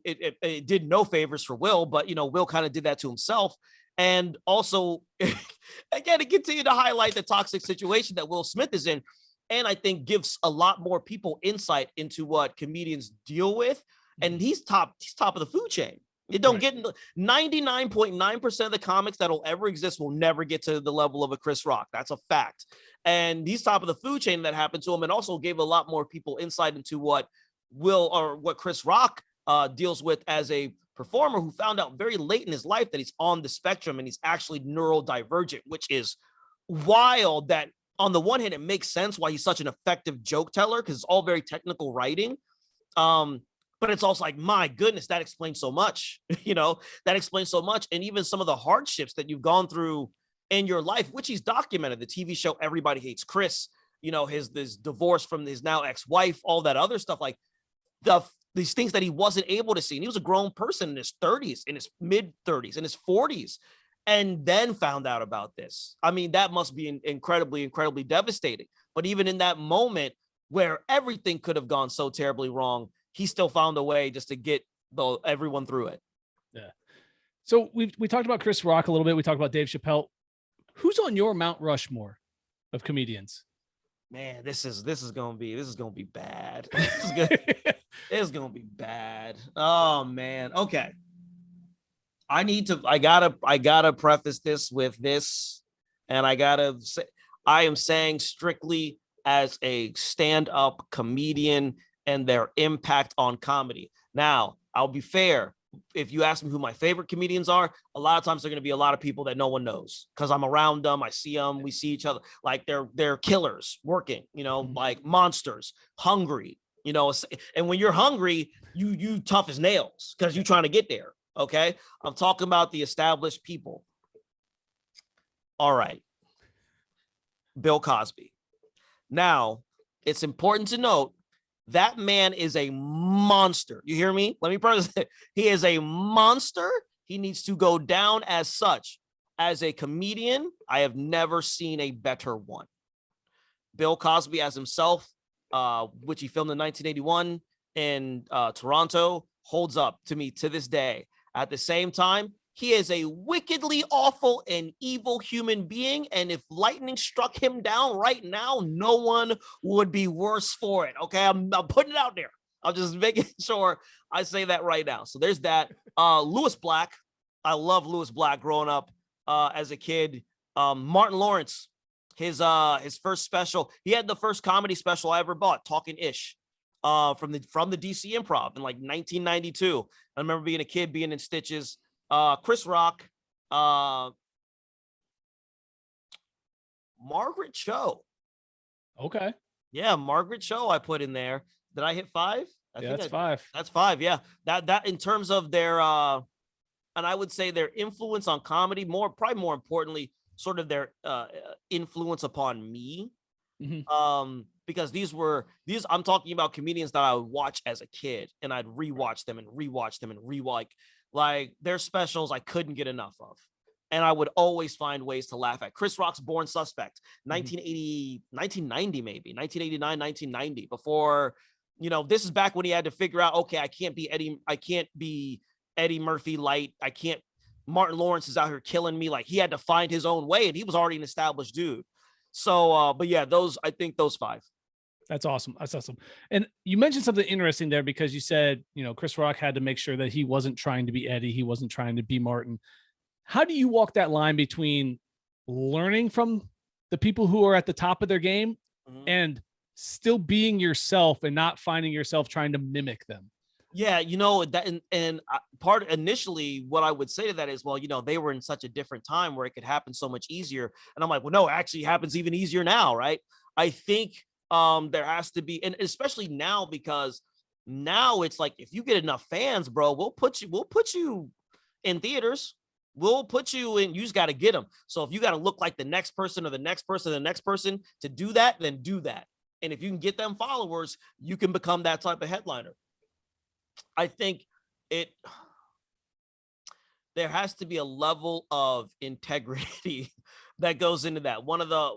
H: it did no favors for Will, but, you know, Will kind of did that to himself. And also, again, it continued to highlight the toxic situation that Will Smith is in. And I think gives a lot more people insight into what comedians deal with. And he's top of the food chain. You don't get 99.9% of the comics that'll ever exist will never get to the level of a Chris Rock. That's a fact. And he's top of the food chain. That happened to him, and also gave a lot more people insight into what Chris Rock deals with as a performer, who found out very late in his life that he's on the spectrum and he's actually neurodivergent, which is wild. That on the one hand, it makes sense why he's such an effective joke teller, because it's all very technical writing. But it's also like, my goodness, that explains so much, you know, that explains so much. And even some of the hardships that you've gone through in your life, which he's documented, the TV show Everybody Hates Chris, you know, his divorce from his now ex-wife, all that other stuff, like these things that he wasn't able to see. And he was a grown person in his 30s, in his mid 30s, in his 40s, and then found out about this. I mean, that must be incredibly, incredibly devastating. But even in that moment where everything could have gone so terribly wrong, he still found a way just to get everyone through it.
G: Yeah. So we talked about Chris Rock a little bit. We talked about Dave Chappelle. Who's on your Mount Rushmore of comedians?
H: Man, this is gonna be bad. It's gonna be bad. Oh man. Okay. I gotta preface this with this, and I gotta say, I am saying strictly as a stand-up comedian and their impact on comedy. Now, I'll be fair. If you ask me who my favorite comedians are, a lot of times they're going to be a lot of people that no one knows, because I'm around them. I see them. We see each other. Like they're killers working, you know, like monsters, hungry, you know. And when you're hungry, you tough as nails because you're trying to get there. Okay. I'm talking about the established people. All right. Bill Cosby. Now, it's important to note that man is a monster. You hear me? Let me present. He is a monster. He needs to go down as such. As a comedian, I have never seen a better one. Bill Cosby as himself, which he filmed in 1981 in Toronto, holds up to me to this day. At the same time, he is a wickedly awful and evil human being. And if lightning struck him down right now, no one would be worse for it. Okay, I'm putting it out there. I'm just making sure I say that right now. So there's that. Louis Black. I love Louis Black growing up as a kid. Martin Lawrence, his first special. He had the first comedy special I ever bought, Talking Ish, from the DC Improv in like 1992. I remember being a kid, being in stitches. Chris Rock, Margaret Cho.
G: Okay.
H: Yeah, Margaret Cho I put in there. Did I hit 5?
G: That's 5.
H: That's 5. Yeah. That in terms of their and I would say their influence on comedy, probably more importantly, sort of their influence upon me. Because these I'm talking about comedians that I would watch as a kid, and I'd rewatch them and like their specials I couldn't get enough of. And I would always find ways to laugh at. Chris Rock's Born Suspect, 1990 maybe, 1989, 1990, before, you know, this is back when he had to figure out, okay, I can't be Eddie Murphy light. Martin Lawrence is out here killing me. Like, he had to find his own way, and he was already an established dude. So, but yeah, I think those 5.
G: That's awesome. That's awesome. And you mentioned something interesting there because you said, Chris Rock had to make sure that he wasn't trying to be Eddie. He wasn't trying to be Martin. How do you walk that line between learning from the people who are at the top of their game and still being yourself and not finding yourself trying to mimic them?
H: Yeah, that and part initially what I would say to that is, well, they were in such a different time where it could happen so much easier. And I'm like, well, no, it actually happens even easier now, right? I think there has to be, and especially now, because now it's like, if you get enough fans, bro, we'll put you in theaters. We'll put you in, you just got to get them. So if you got to look like the next person or the next person, the next person to do that, then do that. And if you can get them followers, you can become that type of headliner. I think there has to be a level of integrity that goes into that. One of the,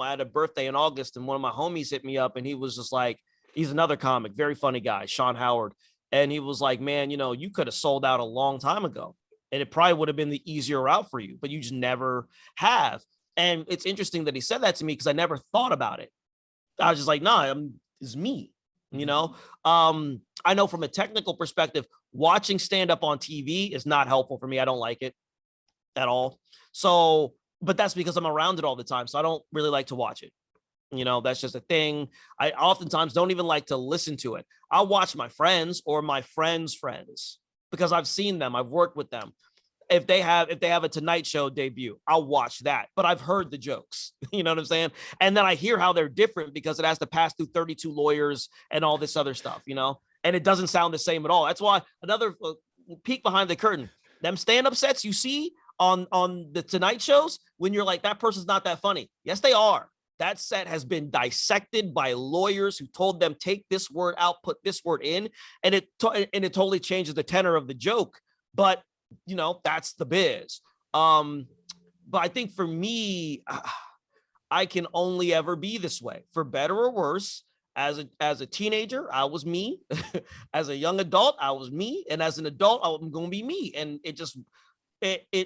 H: I had a birthday in August and one of my homies hit me up and he was just like, he's another comic, very funny guy, Sean Howard. And he was like, man, you could have sold out a long time ago and it probably would have been the easier route for you, but you just never have. And it's interesting that he said that to me because I never thought about it. I was just like, nah, it's me. I know from a technical perspective, watching stand-up on TV is not helpful for me. I don't like it at all. So, but that's because I'm around it all the time. So I don't really like to watch it. That's just a thing. I oftentimes don't even like to listen to it. I'll watch my friends or my friends' friends because I've seen them. I've worked with them. If they have a Tonight Show debut, I'll watch that. But I've heard the jokes, you know what I'm saying? And then I hear how they're different because it has to pass through 32 lawyers and all this other stuff, and it doesn't sound the same at all. That's why another peek behind the curtain, them stand-up sets you see on the Tonight shows, when you're like, that person's not that funny. Yes, they are. That set has been dissected by lawyers who told them, take this word out, put this word in, and it totally changes the tenor of the joke. But that's the biz. But I think for me, I can only ever be this way, for better or worse. As a teenager, I was me. As a young adult, I was me. And as an adult, I'm going to be me. And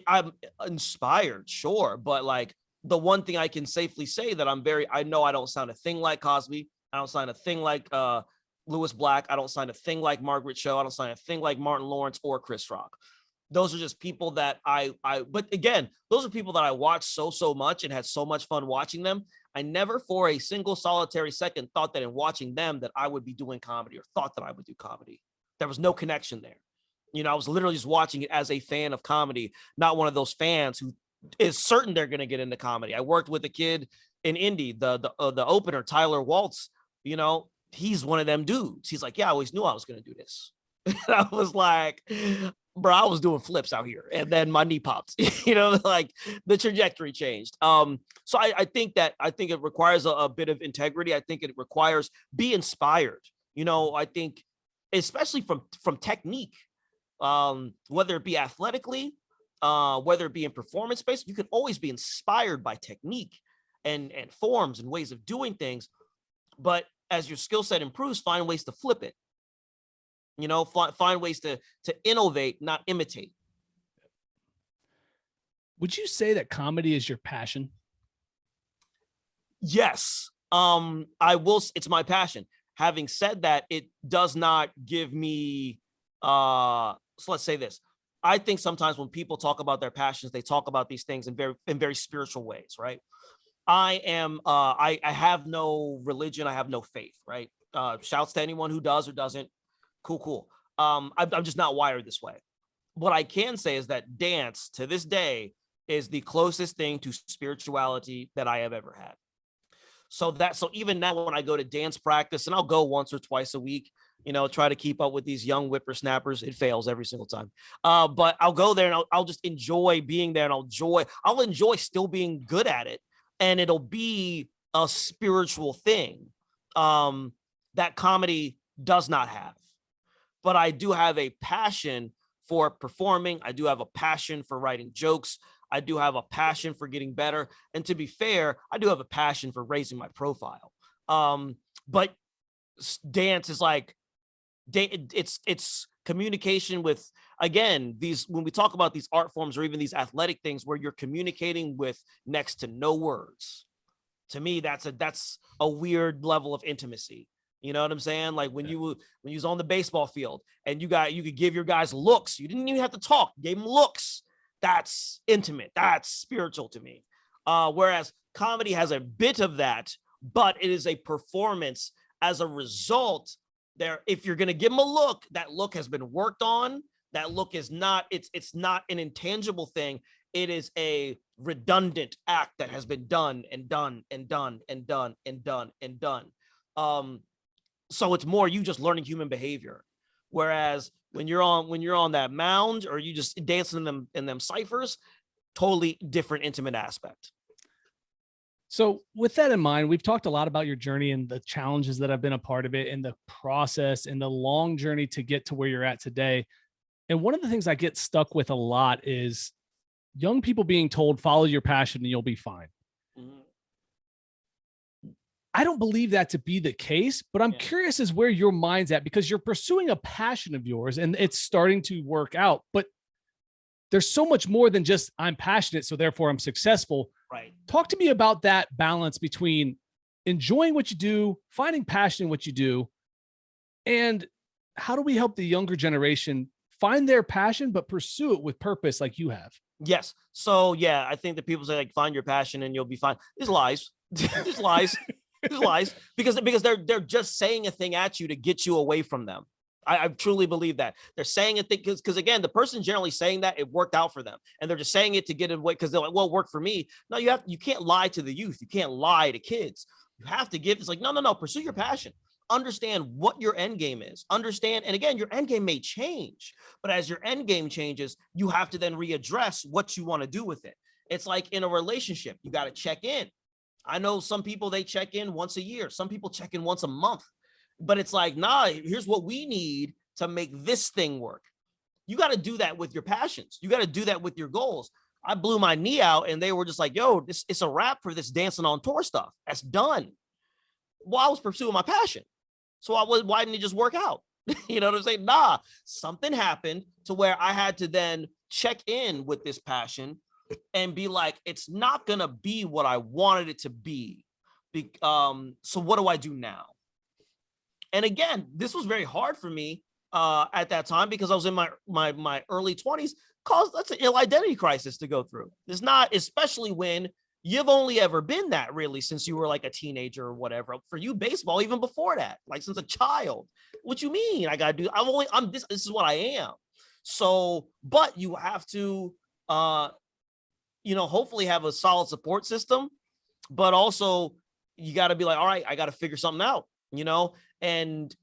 H: I'm inspired, sure. But like, the one thing I can safely say that I know I don't sound a thing like Cosby. I don't sound a thing like Louis Black. I don't sound a thing like Margaret Cho. I don't sound a thing like Martin Lawrence or Chris Rock. Those are just people that but again, those are people that I watch so much and had so much fun watching them. I never for a single solitary second thought that in watching them that I would be doing comedy or thought that I would do comedy. There was no connection there. I was literally just watching it as a fan of comedy, not one of those fans who is certain they're going to get into comedy. I worked with a kid in Indy, the opener, Tyler Waltz, he's one of them dudes. He's like, yeah, I always knew I was going to do this. And I was like, bro, I was doing flips out here. And then my knee popped, like the trajectory changed. So I think it requires a bit of integrity. I think it requires be inspired. I think especially from technique, whether it be athletically, whether it be in performance space, you can always be inspired by technique and forms and ways of doing things. But as your skill set improves, find ways to flip it. Find ways to innovate, not imitate.
G: Would you say that comedy is your passion?
H: Yes. I will. It's my passion. Having said that, it does not give me, so let's say this. I think sometimes when people talk about their passions, they talk about these things in very spiritual ways, right? I have no religion. I have no faith, right? Shouts to anyone who does or doesn't. Cool. I'm just not wired this way. What I can say is that dance to this day is the closest thing to spirituality that I have ever had. So even now when I go to dance practice, and I'll go once or twice a week, try to keep up with these young whippersnappers. It fails every single time. But I'll go there and I'll just enjoy being there, and I'll enjoy still being good at it. And it'll be a spiritual thing that comedy does not have. But I do have a passion for performing. I do have a passion for writing jokes. I do have a passion for getting better. And to be fair, I do have a passion for raising my profile. But dance is like, it's communication with, again, when we talk about these art forms or even these athletic things where you're communicating with next to no words. To me, that's a weird level of intimacy. You know what I'm saying? Like when you was on the baseball field and you could give your guys looks. You didn't even have to talk. You gave them looks. That's intimate. That's spiritual to me. Whereas comedy has a bit of that, but it is a performance. As a result, if you're going to give them a look, that look has been worked on. That look is not, it's not an intangible thing. It is a redundant act that has been done and done and done and done and done and done. So it's more you just learning human behavior. Whereas when you're on that mound or you just dancing in them ciphers, totally different intimate aspect.
G: So with that in mind, we've talked a lot about your journey and the challenges that have been a part of it and the process and the long journey to get to where you're at today. And one of the things I get stuck with a lot is young people being told, follow your passion and you'll be fine. Mm-hmm. I don't believe that to be the case, but I'm curious as where your mind's at, because you're pursuing a passion of yours and it's starting to work out, but there's so much more than just I'm passionate, so therefore I'm successful.
H: Right.
G: Talk to me about that balance between enjoying what you do, finding passion in what you do, and how do we help the younger generation find their passion, but pursue it with purpose like you have?
H: Yes. So yeah, I think that people say like, find your passion and you'll be fine. There's lies. There's lies. There's lies because they're just saying a thing at you to get you away from them. I truly believe that they're saying a thing because again, the person generally saying that it worked out for them, and they're just saying it to get away because they're like, well, it worked for me. No, you can't lie to the youth. You can't lie to kids. You have to give. It's like no. Pursue your passion. Understand what your end game is. Understand, and again, your end game may change, but as your end game changes, you have to then readdress what you want to do with it. It's like in a relationship, you got to check in. I know some people, they check in once a year. Some people check in once a month. But it's like, nah, here's what we need to make this thing work. You got to do that with your passions. You got to do that with your goals. I blew my knee out and they were just like, yo, it's a wrap for this dancing on tour stuff. That's done. Well, I was pursuing my passion. So why didn't it just work out? You know what I'm saying? Nah, something happened to where I had to then check in with this passion and be like, it's not going to be what I wanted it to be. So what do I do now? And again, this was very hard for me at that time because I was in my early 20s. That's an ill identity crisis to go through. It's not, especially when you've only ever been that really since you were like a teenager or whatever. For you, baseball, even before that, like since a child. What you mean? I gotta do. This is what I am. So, but you have to, hopefully have a solid support system, but also you got to be like, all right, I got to figure something out. And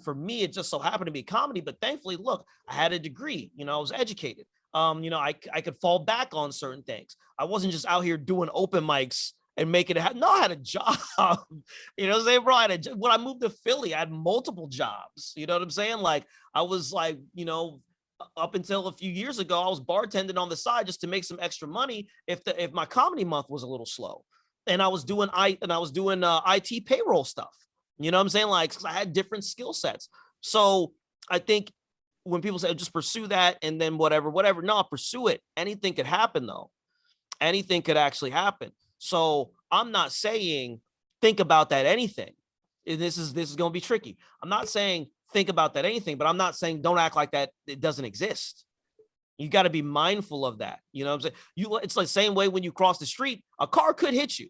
H: for me, it just so happened to be comedy, but thankfully, look, I had a degree, I was educated. I could fall back on certain things. I wasn't just out here doing open mics and making it happen. No, I had a job, bro, when I moved to Philly, I had multiple jobs, you know what I'm saying? Like I was like, up until a few years ago, I was bartending on the side just to make some extra money if my comedy month was a little slow. And I was doing IT payroll stuff. You know what I'm saying? Like, 'cause I had different skill sets. So I think when people say just pursue that and then whatever, no, pursue it. Anything could happen though. Anything could actually happen. So I'm not saying think about that anything. This is going to be tricky. I'm not saying think about that anything, but I'm not saying don't act like that it doesn't exist. You got to be mindful of that. You know what I'm saying? It's like the same way when you cross the street, a car could hit you,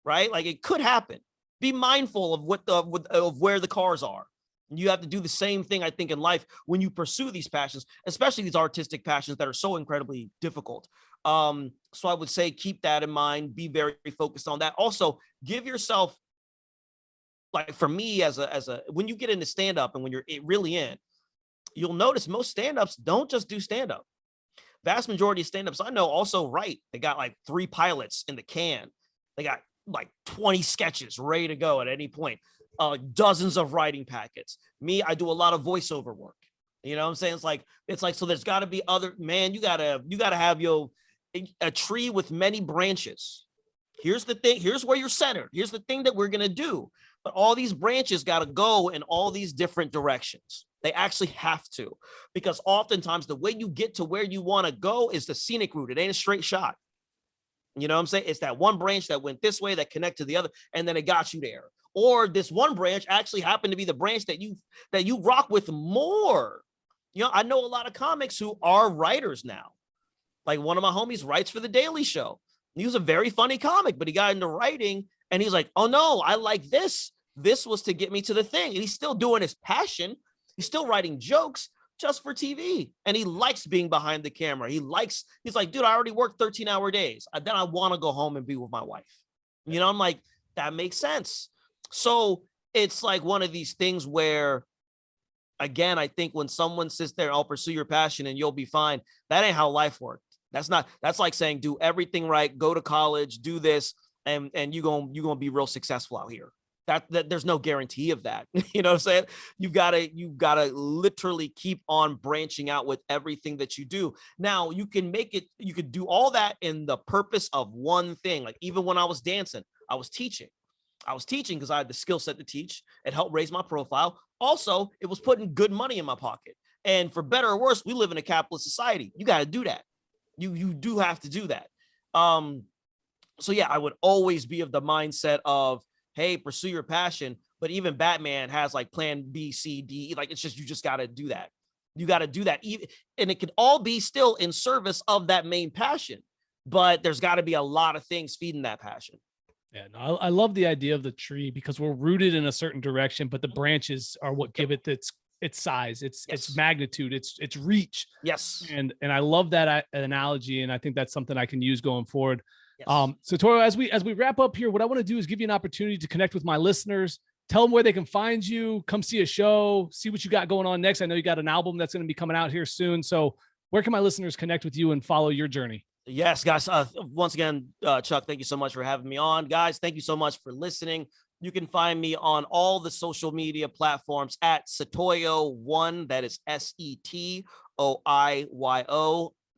H: right? Like it could happen. Be mindful of where the cars are. You have to do the same thing, I think, in life when you pursue these passions, especially these artistic passions that are so incredibly difficult. So I would say keep that in mind. Be very focused on that. Also, give yourself, like for me, as a when you get into stand-up and when you're really in, you'll notice most stand-ups don't just do stand-up. Vast majority of stand-ups I know also write. They got like 3 pilots in the can. They got like 20 sketches ready to go at any point, dozens of writing packets. Me, I do a lot of voiceover work. You know what I'm saying? It's like, so there's got to be you gotta have a tree with many branches. Here's the thing. Here's where you're centered. Here's the thing that we're going to do. But all these branches got to go in all these different directions. They actually have to, because oftentimes the way you get to where you want to go is the scenic route. It ain't a straight shot. You know what I'm saying? It's that one branch that went this way that connect to the other, and then it got you there. Or this one branch actually happened to be the branch that you rock with more. You know, I know a lot of comics who are writers now. Like one of my homies writes for The Daily Show. He was a very funny comic, but he got into writing and he's like, oh no, I like this. This was to get me to the thing. And he's still doing his passion. He's still writing jokes just for TV. And he likes being behind the camera. He's like, dude, I already worked 13-hour days. Then I want to go home and be with my wife. You know, I'm like, that makes sense. So it's like one of these things where, again, I think when someone sits there, I'll pursue your passion and you'll be fine. That ain't how life works. That's like saying, do everything right, go to college, do this, and you're gonna be real successful out here. That there's no guarantee of that. You know what I'm saying? You've gotta literally keep on branching out with everything that you do. Now you could do all that in the purpose of one thing. Like even when I was dancing, I was teaching because I had the skill set to teach. It helped raise my profile. Also, it was putting good money in my pocket. And for better or worse, we live in a capitalist society. You got to do that. You do have to do that. So yeah, I would always be of the mindset of, hey, pursue your passion. But even Batman has like plan B, C, D. Like it's just, you just got to do that. You got to do that. And it can all be still in service of that main passion. But there's got to be a lot of things feeding that passion.
G: Yeah, no, I love the idea of the tree because we're rooted in a certain direction, but the branches are what give it its size, its magnitude, its reach.
H: Yes.
G: And I love that analogy, and I think that's something I can use going forward.
H: Yes.
G: Setoiyo, as we wrap up here, what I want to do is give you an opportunity to connect with my listeners, tell them where they can find you, come see a show, see what you got going on next. I know you got an album that's going to be coming out here soon. So where can my listeners connect with you and follow your journey?
H: Yes, guys. Once again, Chuck, thank you so much for having me on. Guys, thank you so much for listening. You can find me on all the social media platforms at Setoiyo1. That is Setoiyo,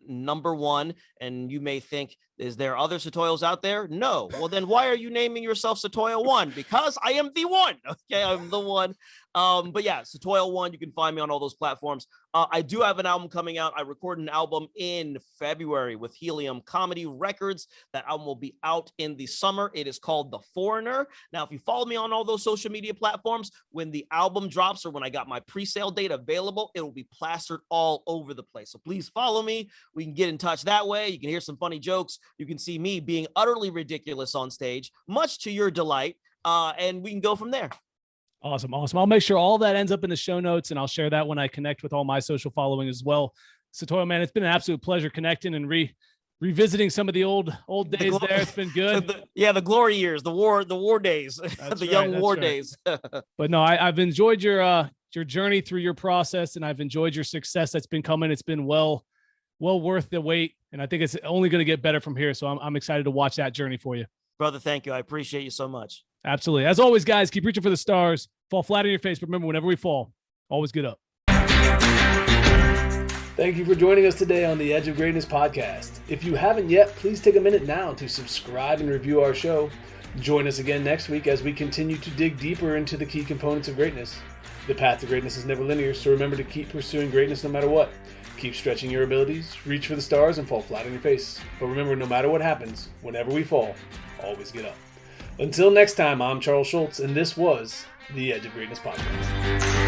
H: number 1. And you may think, is there other Setoiyos out there? No. Well, then why are you naming yourself Setoiyo1? Because I am the one. Okay, I'm the one. But yeah, Setoiyo1, you can find me on all those platforms. I do have an album coming out. I recorded an album in February with Helium Comedy Records. That album will be out in the summer. It is called The Foreigner. Now, if you follow me on all those social media platforms, when the album drops or when I got my pre-sale date available, it will be plastered all over the place. So please follow me. We can get in touch that way. You can hear some funny jokes. You can see me being utterly ridiculous on stage, much to your delight. And we can go from there.
G: Awesome. I'll make sure all that ends up in the show notes, and I'll share that when I connect with all my social following as well. Setoiyo, man, it's been an absolute pleasure connecting and revisiting some of the old days there. It's been good.
H: The glory years, the war days, the young war days.
G: But no, I've enjoyed your journey through your process, and I've enjoyed your success that's been coming. It's been well worth the wait, and I think it's only going to get better from here. So I'm excited to watch that journey for you.
H: Brother, thank you. I appreciate you so much.
G: Absolutely. As always, guys, keep reaching for the stars. Fall flat on your face. But remember, whenever we fall, always get up.
F: Thank you for joining us today on the Edge of Greatness podcast. If you haven't yet, please take a minute now to subscribe and review our show. Join us again next week as we continue to dig deeper into the key components of greatness. The path to greatness is never linear, so remember to keep pursuing greatness no matter what. Keep stretching your abilities, reach for the stars, and fall flat on your face. But remember, no matter what happens, whenever we fall, always get up. Until next time, I'm Charles Schultz, and this was the Edge of Greatness podcast.